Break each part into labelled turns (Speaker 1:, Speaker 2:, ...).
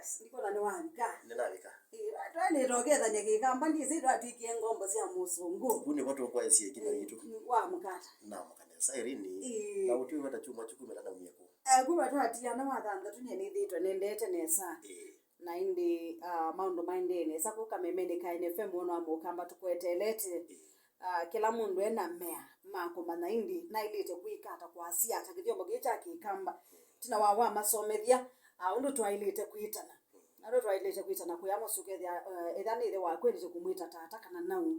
Speaker 1: Yes, niko na niwanga.
Speaker 2: Ninawika.
Speaker 1: Ni rogeza nye Kikamba ndizi twatikie ngombo cia musungu.
Speaker 2: Kuni watu kwa esi kino yitu.
Speaker 1: Wa mukata.
Speaker 2: Na mukana Irene. Na utu wata chuma chukumela na unyeko.
Speaker 1: Kuba twatia na wathanda tunye ni thitwe nendete nesa. Na indi maundu mainde nesa ko kamemende ka NFM wono Mukamba tukwetelete. Kila mundu ena mea makoma na indi na ilite kuikata kwa asia takithombo gicha Kikamba. Tina wawa masomethia undu twailite kuitana. Aro twailite kuitana kuyamo sukethia ethani the wa kweli kumwita tata kana nau.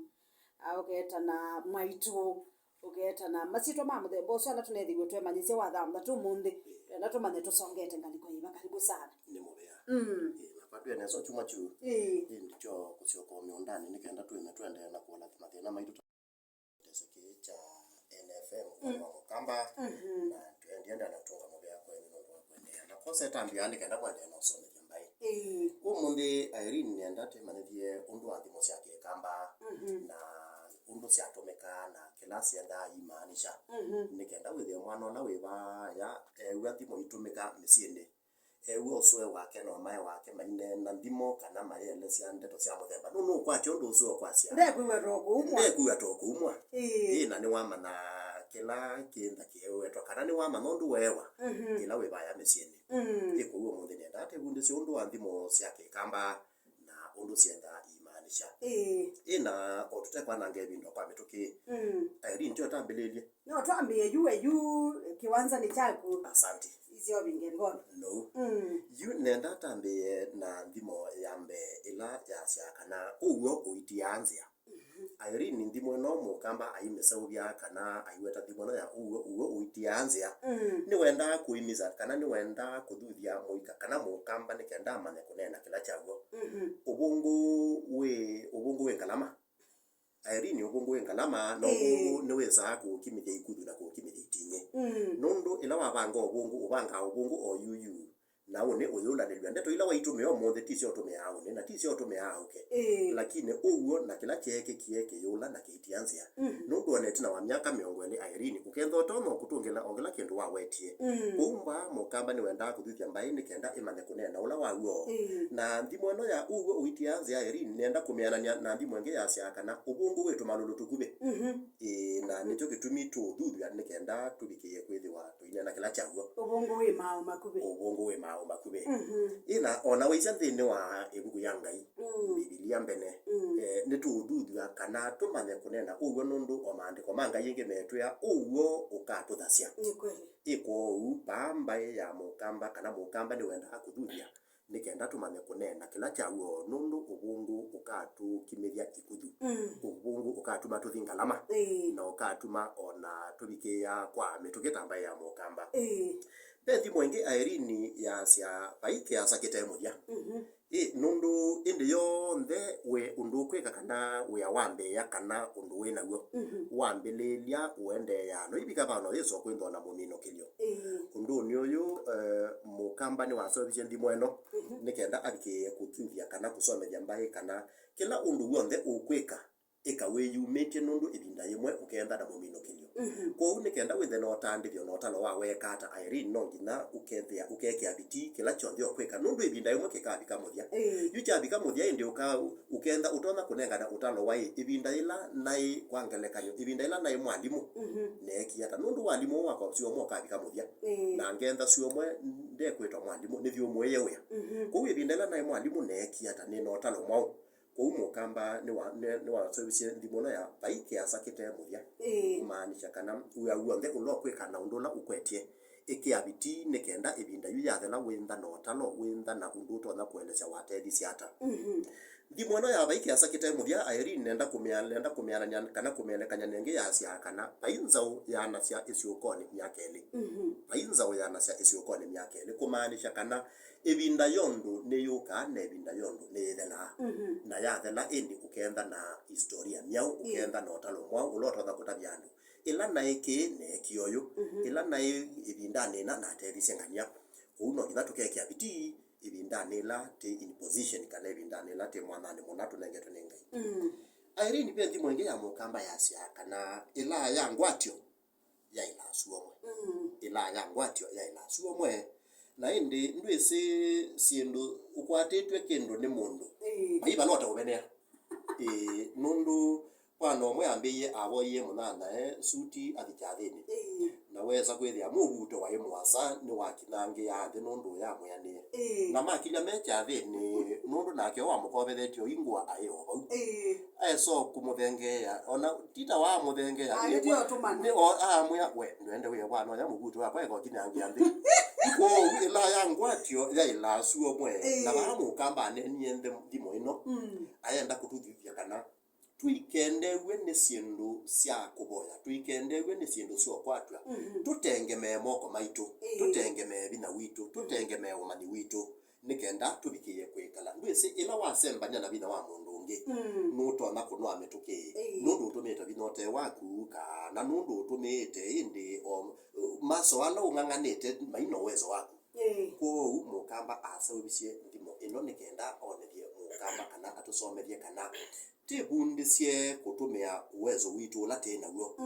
Speaker 1: Ogeta na mwaitu ogeta na masito mamuthe boso na tunethi gutwe manyise wa thamba tu munde na tumane tusongete ngaliko iba karibu sana
Speaker 2: ni mubea mapatu ne so chuma chu ndicho kusioko miondani nikaenda tu imetwende na kuona mathina maitu teseke cha NFM kwa Mukamba na tuendienda na tunga mubea kwa ni ndo kwendea na kosa tambia nikaenda kwenda na usome jambai umundi Irene nenda te manethie undu wa thimo cia Kikamba na undu cia tumeka na kilasi enda imaanisha nikenda withie mwana na wiba ya thimo itumika misiende uoswe wake no mai wake maine na ndimo kana mayele cia ndeto cia muthemba no kwa chondo uso kwa cia ndekuwa toko umwa na ni wama na kila kinda kiewetwa kana ni wama nondu wewa kila wiba ya misiende iko uo muthi nenda ate bunde cio undu wa thimo cia Kikamba na undu cienda imaanisha ina otute kwa nange bindo kwa mituki Irene ndio tambelelie
Speaker 1: no twambie yu kiwanza ni chako
Speaker 2: asante
Speaker 1: izio bingengono
Speaker 2: no yu nenda tambie na ndimo yambe ila ya cia kana uwo uitianzia Irene ndimo no Mukamba aimesaubia kana aiweta ndimo no ya uwo uitianzia ni wenda kuimiza kana ni wenda kuthuthia muika kana Mukamba ni kenda mane kunena kila chago ubungu we kalama Irene ubungu we kalama no ni weza kukimithia ikuthu na kukimithia itinye nundu ila wabanga ubungu o yuyu na one oyula ni ndeto ila waitume o mothe ticio tume hao ni na ticio tume hao ke lakini uwo na kila kieke yula na kitianzia nundu oneti na wa miaka miongo ni Irene uketho tono kutungela ogela kindu wa wetie umba Mukamba ni wenda kuthuthia mbai ni kenda imane kunena ula waguo na ndimo no ya uwo uitianzia Irene nenda kumianania na ndimo nge ya cia kana ubungu wetu malulu tukube na nicho kitumi tu thuthia ni kenda tubikie kwithiwa tuinena kila chaguo
Speaker 1: ubungu we mao makube
Speaker 2: makube ina ona wicha thini wa ebugu ya Ngai Biblia mbene ni tuthutha kana tumanye kunena uwo nundu o maandiko manga yinge metwa uwo ukatuthacia
Speaker 1: ni kweli
Speaker 2: iko upamba ya Mukamba kana Mukamba ni wenda kuthuthia nikenda tumanye kunena kila chaguo nundu ubungu ukatu kimithia ikuthu ubungu ukatuma tuthingalama na ukatuma ona tubikia kwa mitukitamba ya Mukamba bethi mwenge Irene ya cia baike ya sakete muthia nundu indi yonthe we undu kweka kana we awambe ya kana undu we naguo wambelelia uende ya no ibika bano yeso kwendo na mumino kilio undu ni uyu Mukamba ni wasobije ndimo eno nikenda abike kuthithia kana kusomethia mbai kana kila undu wonthe ukweka ikawe yumete nundu ibinda yemwe ukenda na mumino kilio ko nikenda withe no tandithio no talo wa weka ata Irene no ngina ukethia ukekea biti kila chonthe okweka nundu ibinda yemwe kikabika muthia yuchabika muthia indi ukenda utona kunengana utalo wa ibinda ila nai kwangelekanyo ibinda ila nai mwalimu neki ata nundu walimu wako cio mo kabika muthia na ngenda cio mwe ndekwetwa mwalimu ni thio mwe yewe ko ibinda ila nai mwalimu neki ata ni no talo mwao ko Mukamba ni wa service ndimono ya baike ya sakete muthia kumaanisha kana uyaguo ulo kweka na undula ukwetie ikiabiti nikenda ibinda yu yathela wenda no talo wenda na undu to na kueleza watethi ciata ndimono ya baike ya sakete muthia Irene nenda kumiana kana kumelekanya nenge ya cia kana painzau ya na cia isiokoni myakeli painzau ya na cia isiokoni myakeli kumaanisha kana ibinda yondu ni yuka na ibinda yondu ni thela na ya thela indi ukenda na historia nyau ukenda na otalo mwa ulototha kutabiandu ila na iki ne kioyo ila na ibinda nena na terisengania uno ina tukekia biti ibinda nela te in position kana ibinda nela te mwanane munatu nengeto nengai Irene bendi mwenge ya Mukamba ya cia kana ila ya ngwatio ya ila suomwe ila ya ngwatio ya ila suomwe na indi ndwese siendo ukwatitwe kendo ni mundu maiba nota ubenea nundu kwano omwe ambiye aboye munana suti athichathini naweza kwithia mubuto wa imwasa ni wakinange yathe nundu ya mwani na makinya mecha thini nundu nake wa mukobethetio ingwa ayo so kumuvengea ona tita wa muvengea ni o amwe we ndende we bwana ya mubuto wa kwa kinange yathe ko ila yangwatio ya ila suo mwe na ba Mukamba niende ndimo ino ayenda kututhithia kana tuikendewe ni sindu cia kuboya tuikendewe ni sindu cio kwatwa tutengeme moko maitu tutengeme bina witu tutengeme umani witu nikenda tubikiye kwikala ndwese ila wasembanya na bina wa mundu ungi nutona kuno ametuki nundu utumite binote waku kana nundu utumite indi maso ana unganganite maino uwezo waku ko Mukamba asawisie ndimo ino nikenda onethie Mukamba kana atusomerie kana tibundisie kutumia uwezo witu ula tena guo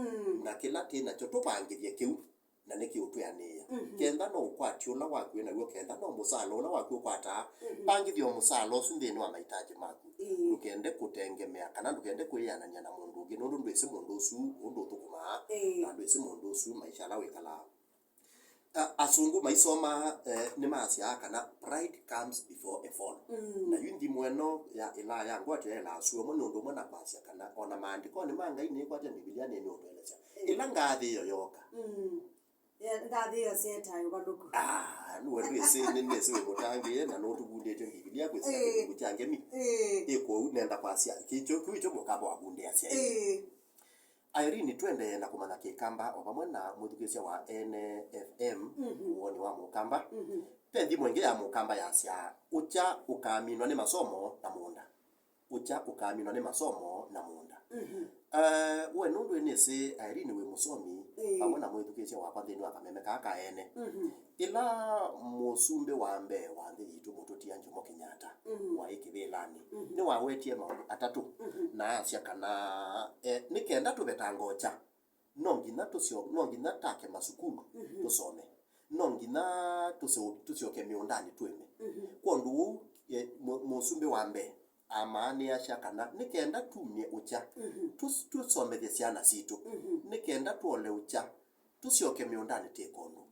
Speaker 2: na kila tena cho tupangirie kiu na niki utuyania kenda no kwati ula waku na guo kenda no musalo ula waku kwata pangithio musalo sindeni wa mahitaji maku ukende kutengemea kana ndukende kuyanania na mundu ngi nundu ndwese mundu usu undu tukuma na ndwese mundu usu maisha lawe kala asungu maisoma ni masia kana pride comes before a fall na yundi mweno ya ila ya ngwati ya la suo mundu mwana kwasia kana ona maandiko ni manga ini kwate Biblia ni ndopeleza ila ngathi yoyoka
Speaker 1: ya ngathi yo seta yo banduku
Speaker 2: nuwe ndwese nene sewe mutangi na no tugundete Biblia kwese kuchange mi eko nenda kwasia kicho kuicho Mukamba wabunde asia Irene twende na kumana Kikamba obamwe na muthukisia wa NFM Woni wa Mukamba tendi mwenge ya Mukamba yasia ucha ukaminwa ni masomo na munda ucha ukaminwa ni masomo na munda we nundu enese Irene we musomi pamwe na muthukisia wa kwathini wa kameme kaka ene ila musumbe wa mbe wa nthi yitu mututia Njomo Kenyatta wa ikibelani ni wawetie maundu atatu na asia kana nikenda tubetangocha nongina take masukuru tusome nongina tusioke miundani tweme kondu musumbe wa mbe amani asia kana nikenda tumie ucha tusomethie ciana citu nikenda tuole ucha tusioke miundani tekondo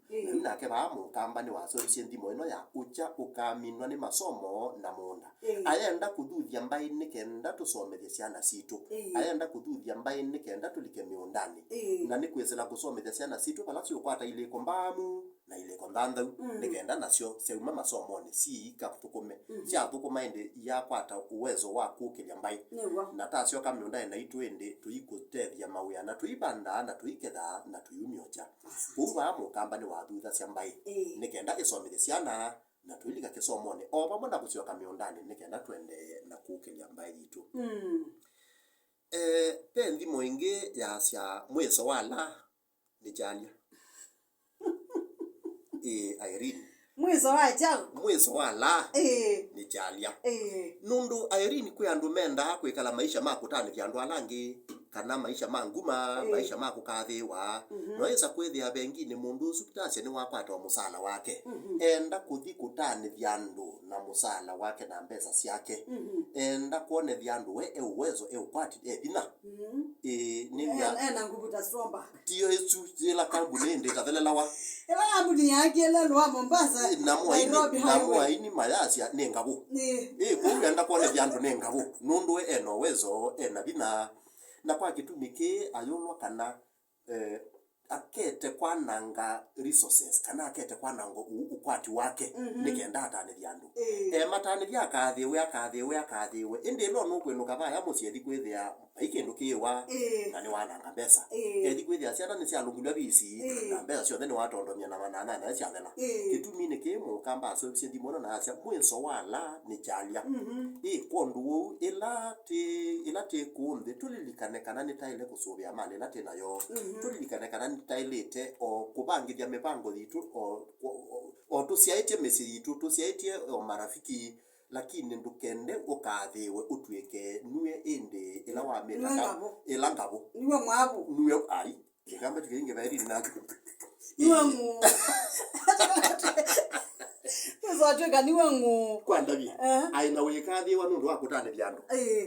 Speaker 2: na ke ba Mukamba ni wasoisie ndimo ino ya ucha ukaminwa ni masomo na munda ayenda kuthuthia mbai nikenda tusomethie ciana citu ayenda kuthuthia mbai nikenda tulike miundani na ni kwesela kusomethia ciana citu bala cio kwata ile kombamu na ile kondanda nikenda nacio seuma masomo ni si kaptukume cia tukuma inde ya kwata uwezo wa kukilia mbai na tacio kamiundani na itwende tuikutethia mawia na tuibanda na tuiketha na tuyumiocha kuba Mukamba ni wathutha cia mbai nikenda isomithie ciana na tuilika kisomone o pamwe na kucioka miundani nikenda twende na kukilia mbai yitu pendi moinge ya cia mweso wala ni jalia Irene mweso wala ni jalia nundu Irene kwi andu menda kwikala maisha makutani vya andu alangi kana maisha manguma maisha makukathiwa noisa kwithia bengine mundu usukitasia ni wakwata musala wake enda kuthi kutani vya andu na musala wake na mbesa ciake enda kuone vya andu we uwezo ukwati bina ni
Speaker 1: na ngubuta stromba
Speaker 2: tio esu zila kambuni ndi tathelelawa
Speaker 1: ela ambuni yake le lwa Mombasa
Speaker 2: Nairobi ini mayasia ni ngabu ko enda kuone vya andu ni ngabu nundu eno uwezo ena bina na kwa kitumike ayolwa kana akete kwananga resources kana akete kwananga ukwati wake nikenda atane vyandu matane vya kathiwe indi lo no kwenuka ba ya musiedi kwithia ikindu kiwa na ni wananga mbesa edi kwithia ciana ni cia lungulwa bisi na mbesa cio theni watondomia na manana na cia thela kitumi ni ki Mukamba aso ciendi mona na cia mweso wala ni chalia kondu ila te kunde tulilikane kana ni taile kusubia mali na tena yo tulilikane kana ni tailete o kubangithia mipango yitu o tusiaitie mesi yitu tusiaitie o marafiki lakini ndukende ukathiwe utwike nuwe indi ila wa mira ila ngabo
Speaker 1: niwe mwabu
Speaker 2: nuwe ai Kikamba tukinge bairi na
Speaker 1: niwe mu Zote kaniwe ngo
Speaker 2: kwandabia aina wekathi wa nundu wa kutane byando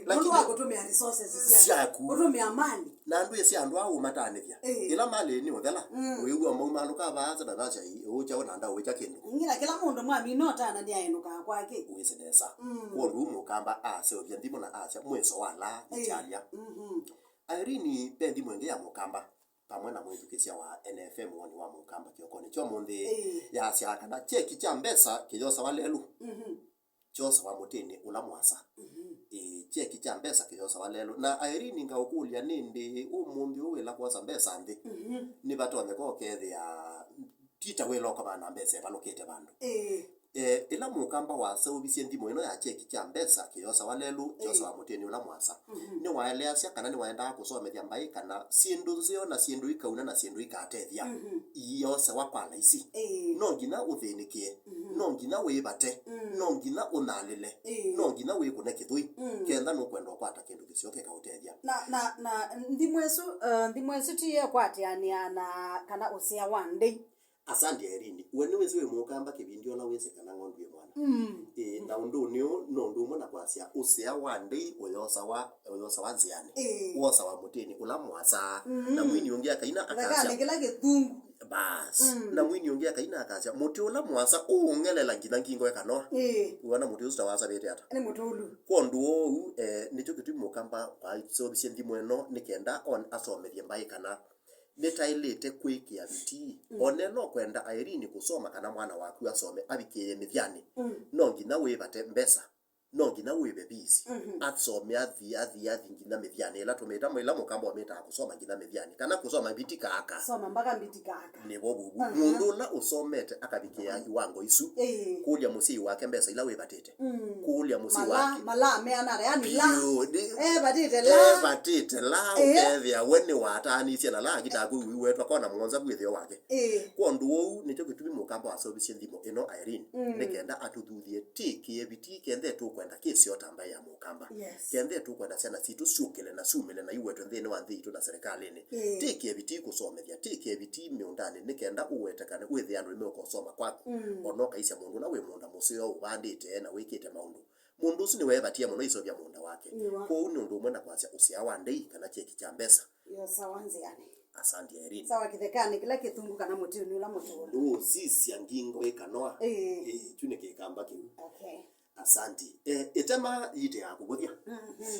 Speaker 1: nundu wa kutumia resources
Speaker 2: siaku
Speaker 1: kutumia mali
Speaker 2: na ndu esi andu au matanithia ila mali ni othela wiwa mauma ka baza na bacha ucha ona nda ucha kindu
Speaker 1: ngira kila mundu mwami nota na dia enuka kwake
Speaker 2: wisenesa kwa ndu Mukamba ase obyandimo na acha mweso wala ichalia Irene bendi mwenge ya Mukamba pamwe na mwithukisia wa NFM woni wa Mukamba kiokoni cho munthi ya cia kana cheki cha mbesa kijosa wa lelu chosa wa mutini ula mwasa cheki cha mbesa kijosa wa lelu na Irene ngaukulia nindi umunthi uwila kwa mbesa ndi ni batonye ko kethia tita welo kwa bana mbesa balokete bandu ila Mukamba wa saubisie ndimo ino ya cheki cha mbesa kiyosa walelu chosa wa muteni ula mwasa ni waeleasya kana ni waenda kusomethia mbai kana sindu nzio na sindu ikauna na sindu ikatethia iyose wakwala isi no ngina uthinikie no ngina wibate no ngina unalile no ngina wikune kithui kenda no kwenda kwata kindu kisio kikautethia
Speaker 1: na ndimwesu tiye kwati yani ana kana usia one day.
Speaker 2: Asante Irene wene wewe Mukamba kibindio la wese kana ngondwe mwana na undu nio no ndu mwana kwasia usia wandei oyosa wa nziani wosa wa mutini ula mwasa na mwini ongea kaina akasia
Speaker 1: kila gitungu
Speaker 2: bas na mwini ongea kaina akasia muti ula mwasa ungelela ngina ngingo ekano wana muti usta wasa bete ata
Speaker 1: ni mutulu
Speaker 2: kwa ndu nicho kitu Mukamba kwa so bisendi mweno nikenda on asomethie mbai kana netailete kwikia biti oneno kwenda Irene kusoma kana mwana waku asome abikiye mithiani no ngina wibate mbesa no ngina wibe bisi asome athi ngina mithiani ila tumeta mwila Mukamba wameta kusoma ngina mithiani kana kusoma biti kaka
Speaker 1: soma mpaka biti kaka
Speaker 2: ni bobu mundu la usomete akabikiya iwango isu kulia musi wake mbesa ila wibatete kulia musi wake
Speaker 1: mala meana yani la
Speaker 2: batete la ukethia wene watani ciana la gitaku wiwetwa kona mwonza bwithio wake kwa ndu wou nicho gitumi Mukamba wasobicie ndimo ino Irene nikenda atuthuthie tiki ebiti kende tu kwenda kesi otamba ya Mukamba kende tu kwenda ciana citu ciukile na sumile na iwetwe nthini wa nthi na serikali ni tiki ebiti kusomethia tiki ebiti miundani nikenda uwetekane withi andu imeko soma kwaku onoka isia mundu na we munda musio ubandite na wikite maundu mundu usu ni webatia muno icobia munda wake kwa uni undu mwenda kwasia usia wandei kana cheki cha mbesa
Speaker 1: yo sawanzi yani
Speaker 2: asante Irene
Speaker 1: sawa kithekani kila kitungu kana mutini ula mutulu
Speaker 2: sisi ngingo ikanoa tune Kikamba kiu
Speaker 1: okay
Speaker 2: asante itema yite yakuguthia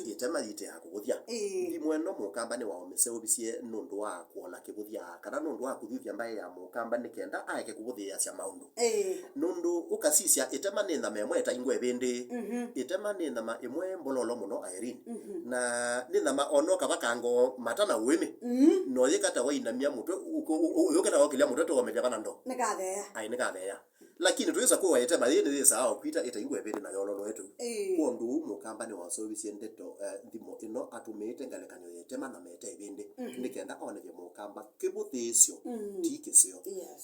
Speaker 2: itema yite yakuguthia ndi mweno Mukamba ni waomese obisie nundu wa kuola kibuthia kana nundu wa kuthuthia mbaye ya Mukamba nikenda aike kubuthia cia maundu nundu ukasisia itema ni thama imwe ta ingwe bindi itema ni thama imwe mbololo muno Irene na ni thama onoka bakango matana wime no yekata wainamia mutwe ukata wakilia mutwe to wameja bana ndo
Speaker 1: nikathea
Speaker 2: ai nikathea lakini tuweza kuwa itema yene thesa au kwita ita ingwe bindi na yololo wetu kwa ndu Mukamba ni wasobicie ndeto ndimo ino atumite ngalekanyo yetema na mete bindi nikenda one ye Mukamba kibuthisio tikisio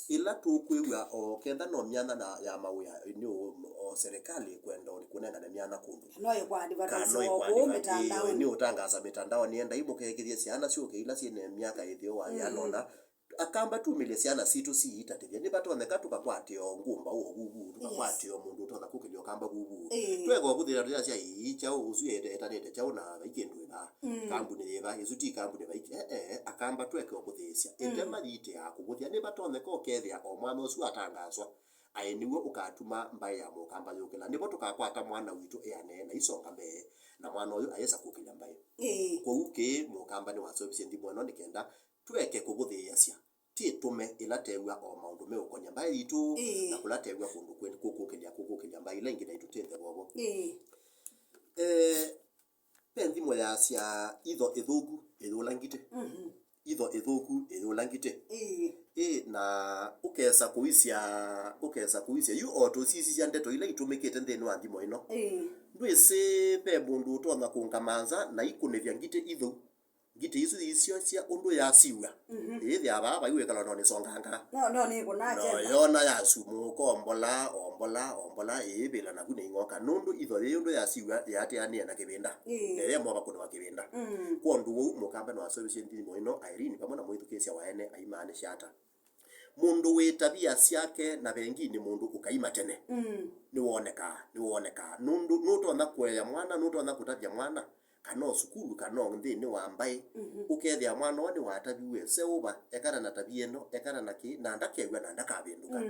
Speaker 2: ila tukwiwa o kenda no myana na ya mawya ni o serikali kwenda kunenga na myana kundu
Speaker 1: no yekwa advertise wo mitandao
Speaker 2: ni utangaza mitandao nienda ibukegithie ciana ciuke ila ciene miaka ithio wa yanona akamba tumile ciana situ ciitativia ni batoneka tukakwatio ngumba uo gugu tukakwatio mundu totha kukilio kamba gugu twego buthira ria cia icha usuye etanete chao na ikindu ina kambuni yeva izuti kambuni baiki akamba tweke obuthisia itema yite yakubuthia ni batoneka okethia o mwana usu atangazwa ainiwe ukatuma mbaye ya Mukamba yukila nibo tukakwata mwana witu na isonga mbe na mwana uyu ayesa kukilia mbaye kwa uke Mukamba ni wasobicie ndimo no nikenda tweke kubuthia cia titume ilatewa o maundu me ukonya mbaye itu na kulatewa kundu kwetu kukukilia mbaye lengi na itutete bobo pendimo ya cia itho ithugu ilulangite itho ithugu ilulangite na ukesa kuisia yu auto sisi cia ndeto ile itumikite nthini wa ndimo ino ndwise pe mundu tona kungamanza na ikunevya ngite ithu ngite icio cia undu ya siwa ithi aba iwe kala no ni songanga
Speaker 1: no ni kunache
Speaker 2: no yona ya sumu ko ombola ibila na kune ngoka nundu itho undu ya siwa yate ani na kibinda nere mo bakuna wa kibinda kwa ndu wo Mukamba no asobicie ndimo ino Irene pamwe na mwithukesia wa ene aimane shata mundu we tabia siake na bengine mundu ukaima tene niwoneka nundu ona kweya mwana nundu ona kutabia mwana kana sukulu kana nthini wa mbai ukethia mwana wani watabiwe seuba ekara na tabia no ekara na ki na ndakegwa na ndakabenduka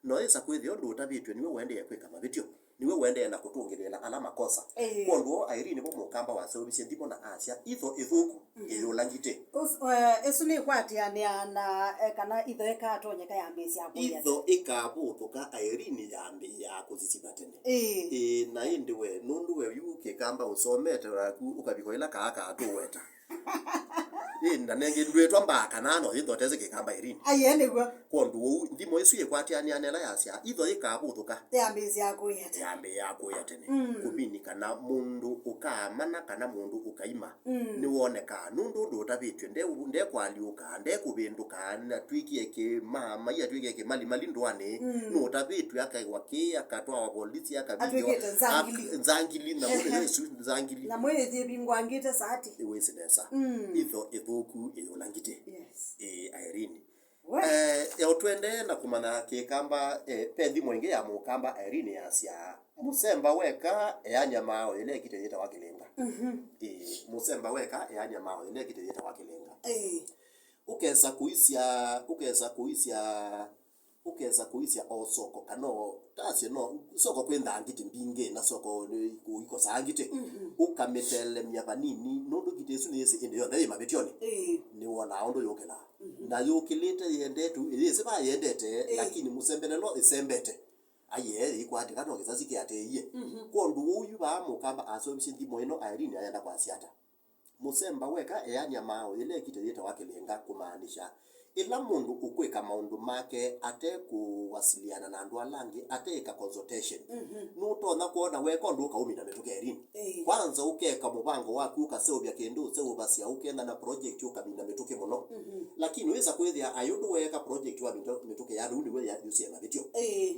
Speaker 2: no isa kwethio ndu utabitwe niwe wende kwika mabitio niwe wende na kutungilela alama kosa kondo Irene bo Mukamba wa service ndipo na asia itho ithuku ilulangite
Speaker 1: esu ni kwati na kana itho ekatonyeka ya mbesi yako
Speaker 2: itho ikabutuka Irene yambi ya kuzisiba tene na indiwe nundu we yuke kamba usomete ukabikoila kaka atuweta na nenge ndwetwa mbaka nano itho teze Kikamba Irene
Speaker 1: ayene gwa
Speaker 2: kondo ndimo esu yekwati anela yasia itho ikabutuka
Speaker 1: ya mbesi yako yete
Speaker 2: yambe yako yatene kubini kana mundu ukamana kana mundu ukaima ni woneka nundu ndotabitwe nde kwaliuka nde kubinduka na twikie ke mama ya twikie ke mali ndwane no tabitwe akaigwa ke akatwa wa polisi akabijwa nzangili na mwesu nzangili
Speaker 1: na mwezi bingwangite sati
Speaker 2: iwese nesa itho ethuku ilolangite
Speaker 1: yes
Speaker 2: Irene otwende na kumana Kikamba pendi mwenge ya Mukamba Irene yasia musemba weka Nyamai ile kiteyeta wakilenga musemba weka Nyamai ile kiteyeta wakilenga ukeza kuisia osoko kano tasi no soko kwenda ngiti mbinge na soko iko sangite ukametele myabanini nondo gitesu nese ende yo ndai mabetioni ni wona ondo yokela na yokelete yende tu yese ba yendete lakini musembelelo isembete aye ikwati kana kizazi kiate iye kondo uyu ba Mukamba asobisi ndimo ino Irene ayenda kwa siata musemba weka Nyamai ile kiteyeta wakilenga kumaanisha ila mundu ukweka maundu make ate kuwasiliana na andu alangi ate ka consultation nutona kuona weko ndu kaumina metuke Irene kwanza ukeka mubango waku ukaseobya kendo seobasia ukenda na project ukamina metuke muno lakini weza kwethia ayundu weka project wa metuke ya rundi we ya yusia na video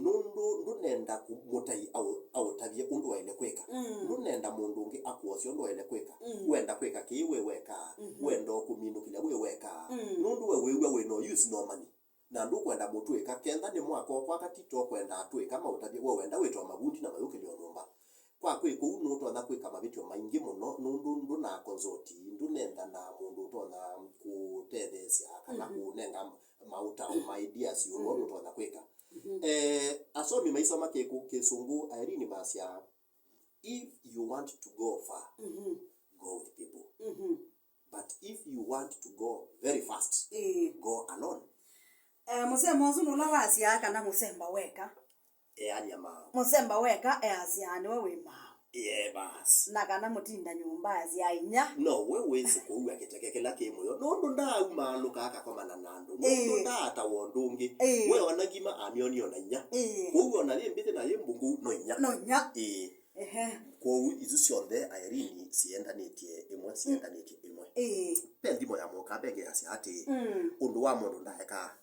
Speaker 2: nundu nenda kumutai au tabie undu wa ile kweka nunenda mundu ungi akuosio ndu wa ile kweka wenda kweka kiwe weka wendo kuminu kila we weka nundu we no use no money na ndu kwenda mutweka kenda ni mwako kwa katito kwenda atwe kama utabie we wenda wetwa magundi na mayuke lyo nyumba kwa kwe ko uno to na kweka mabityo maingi muno nundu na konzoti ndu nenda na mundu to na kutethesia kana kunenga mauta o ideas yo no to na kweka asomi maisha make kesungu Irene basia if you want to go far go with people but if you want to go very fast go alone
Speaker 1: musema uzunu la wasia kana musemba weka
Speaker 2: Nyamai
Speaker 1: musemba weka asiane wewe ma
Speaker 2: bas
Speaker 1: na kana mutinda nyumba asia inya
Speaker 2: no wewe siku yaketekekela kemoyo nondo nda umalo kaka kwa mananando nondo nda ta wondungi we wanagima anioni na nya wewe ona limbite na yembungu no nya kwa izu sionde Irene siendanetie imwe pendimo ya Mukamba yasi ati undu wa mundu ndaeka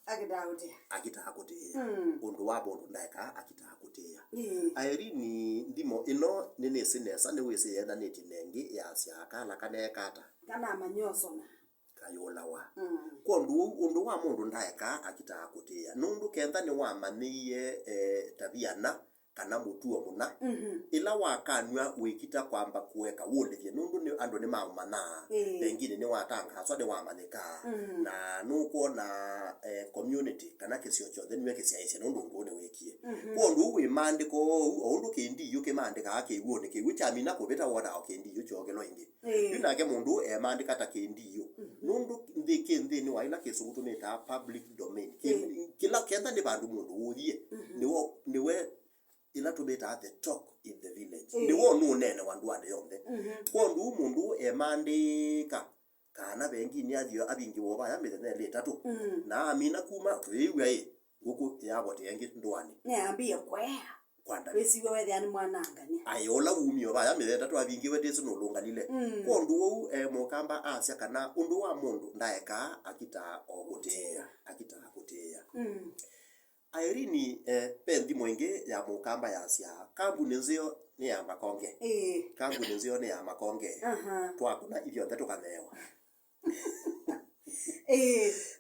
Speaker 2: akitakutia undu wa mundu ndaeka akitakutia Irene ndimo ino nene sinesa ne wese yendanetie nengi yasi akala kanekata
Speaker 1: kana manyoso na
Speaker 2: kayola wa kondo undu wa mundu ndaeka akitakutia nundu kenda ni wa maniye tabiana kana mutuo muna ila wakanwa wikita kwamba kuweka wole nundu ni ando ni maumana pengine ni watanga so de wamanika na nuko na community kana kisio chothe niwe kisiaise nundu ngone wekie kondo we mandiko ondu kendi yuke mandika ake wone ke witamina ko beta wona okendi yucho gelo ingi yunake mundu mandika ta kendi yo nundu ndike ni waila kesugutu ni ta public domain kila kenda ni bandu mundu udie niwe ila tubeta at the talk in the village ni wonu nene wandu ande yonde kondu mundu mandika kana bengini adio abingi woba ya methene letatu na amina kuma twewe guku yabote yangi ndwani
Speaker 1: ne ambie kwanda wesiwe wethe ani mwanangania
Speaker 2: ayola umio ba ya metatu abingi wetesu no lungalile kondu Mukamba asia kana undu wa mundu ndaeka akita okutea Irene pendi mwenge ya Mukamba yasia kambuni nzio ni ya makonge kambuni nzio ni ya makonge twakuna ivyo ndetu kamewa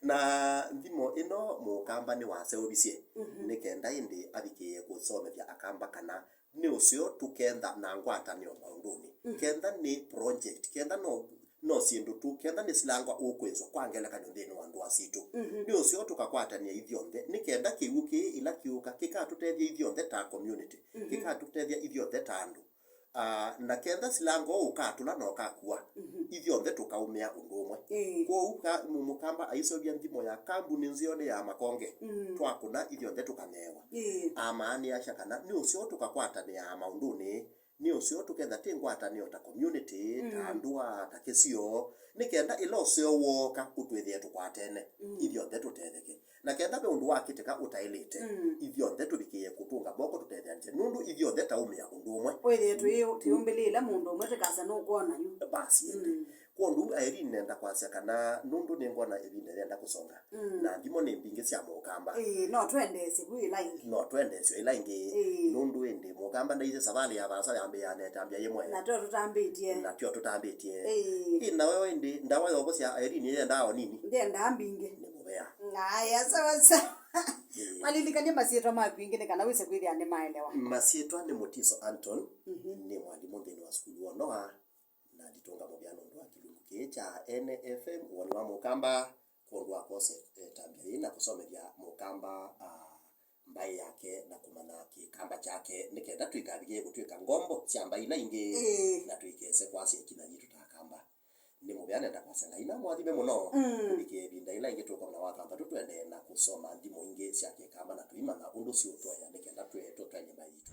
Speaker 2: na ndimo ino Mukamba ni wase obisie nikenda indi abikiye kusomethia akamba kana ni ucio tukenda na ngwata ni maunduni kenda ni project kenda no sindu tu kenda ni silangwa ukwezwa kwangela kanyotheni wa ndu asitu ni ucio tukakwatania ithiothe nikenda kiuki ila kiuka kikatutethia ithiothe ta community kikatutethia ithiothe ta andu na kenda silango ukatula no kakua ithiothe tukaumia undu umwe kwa Mukamba aisobia ndimo ya kambuni nzione ya makonge twakuna ithiothe tukanewa amani ashakana ni ucio tukakwatania maunduni ni ucio tukenda tingwatanio ta community ta ndua ta kesio nikenda ilocio woka utwithie tukwatene ithiothe tutetheke na kenda be undu wakiteka utailite ithiothe tubikiye kutunga boko tutethanje nundu ithiothe taumia undu umwe
Speaker 1: wethe tuyumbilile mundu umwe tikasa no kuona yu
Speaker 2: basi kwa ndu Irene nenda kwasya kana nundu ningona Irene nenda kusonga na ndimo ni mbingi cia Mukamba
Speaker 1: no twendesi kwi laingi
Speaker 2: no twendesi ila ingi nundu indi Mukamba ndaize savali ya basa yambe ya netambia yemwe
Speaker 1: na tyo tutambitie
Speaker 2: ina wewe indi ndawa yobo cia Irene nenda onini
Speaker 1: ndenda mbingi
Speaker 2: ni mubea
Speaker 1: ngaya sawa malilikania masieto mapingi ni kana wise kwithia ni maelewa
Speaker 2: masieto ni Mutiso Anton ni mwalimu ndeni wa skulu onoa na ditonga mobiano ndo akilungu cha NFM Woni wa Mukamba kwa kose tambia na kusomeria Mukamba mbai yake na kumana Kikamba chake nikenda tuikabiye gutwika ngombo ciamba ila ingi na tuikese kwasi ikina yitu takamba ni mubyane ndakwasanga ina mwathime muno bike binda ila ingi tukona wakamba tutwende na kusoma ndimo ingi cia Kikamba na tuimana undu si utwaya nikenda twetwa nyimba yitu